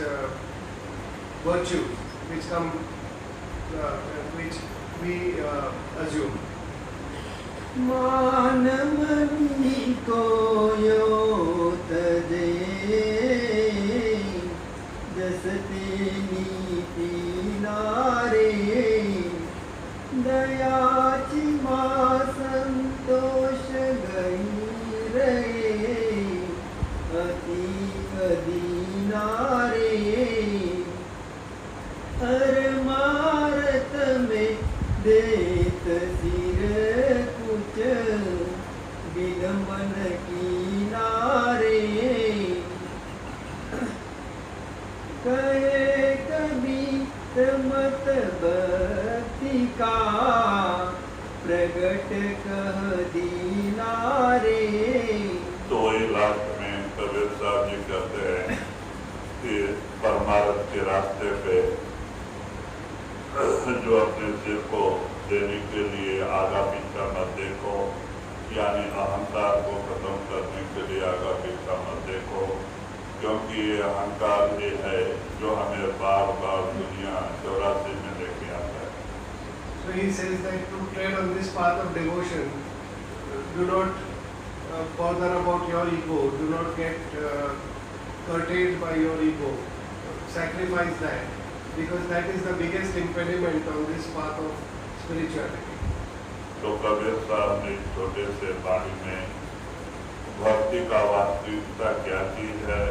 virtues which come, which we assume. मान मणि को योत दे जस तेली पीनारे। दयाची माँ संतोष गई रहे अति दीनारे। हर मारत में देत सिर कुछ विलंबन किनारे। कहे कबीर मत भक्ति का प्रगट कह दीनारे। तो वही लास्ट में कबीर साहब जी कहते हैं कि परमार्थ के रास्ते पे जो अपने सिर को देने के लिए आगा पीछा मत अहंकार को खत्म करने के लिए आगा पीछा मत देखो, क्योंकि ये अहंकार ये है जो हमें बार बार दुनिया 84 में लेके आता है। So he says that to tread on this path of devotion, do not bother about your ego, do not get curtailed by your ego, sacrifice that, because that is the biggest impediment on this path of spirituality. तो कबीर साहब ने छोटे से वाणी में भक्ति का वास्तविकता क्या चीज है,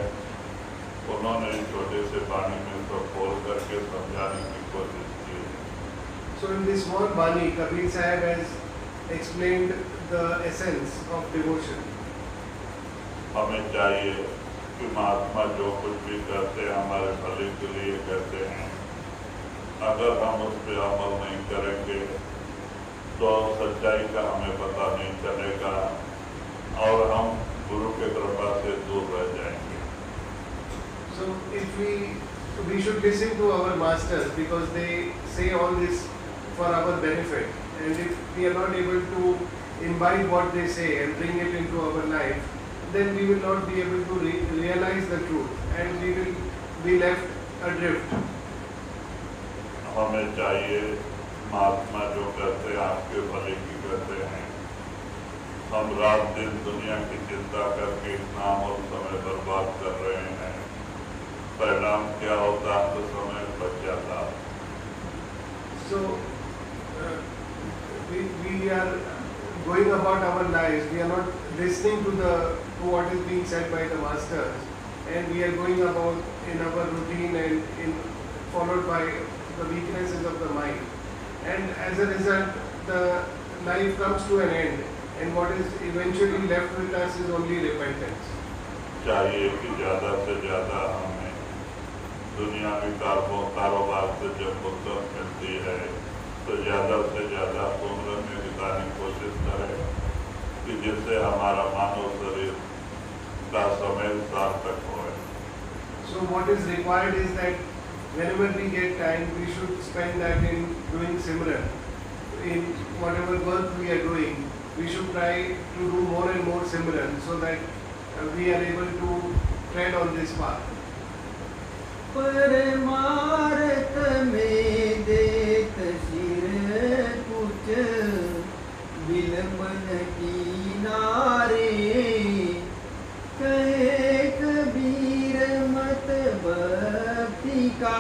उन्होंने छोटे से वाणी में सब खोल करके समझाने की कोशिश की। So in this small Bani, Kabir Sahib has explained the essence of devotion. हमें चाहिए कि महात्मा जो कुछ भी करते हैं हमारे भले के लिए करते हैं, अगर हम उस पर अमल नहीं करेंगे तो सच्चाई का हमें पता नहीं चलेगा और हम गुरु के कृपा से दूर रह जाएंगे। So if we should listen to our masters, because they say all this for our benefit, and if we are not able to imbibe what they say and bring it into our life, then we will not be able to realize the truth and we will be left adrift. हमें चाहिए महात्मा जो करते हैं आपके भले की करते हैं, हम रात दिन दुनिया की चिंता करके इतना और समय बर्बाद कर रहे हैं, परिणाम क्या होता है तो समय बच जाता। So we are going about our lives, we are not listening to what is being said by the masters, and we are going about in our routine and followed by the weaknesses of the mind, and as a result the life comes to an end, and what is eventually left with us is only repentance. चाहिए कि ज़्यादा से ज़्यादा हमें दुनियावी कारोबार से जब फुर्सत मिलती है तो ज़्यादा से ज़्यादा उम्र में बिताने की कोशिश करें कि जिससे हमारा मानव शरीर का समय सार्थक हो। So what is required is that whenever we get time, we should spend that in doing Simran. In whatever work we are doing, we should try to do more and more Simran so that we are able to tread on this path. परमार्थ में देत सिर कुछ बिलमन की नारे, कहे कबीर मत भक्ति का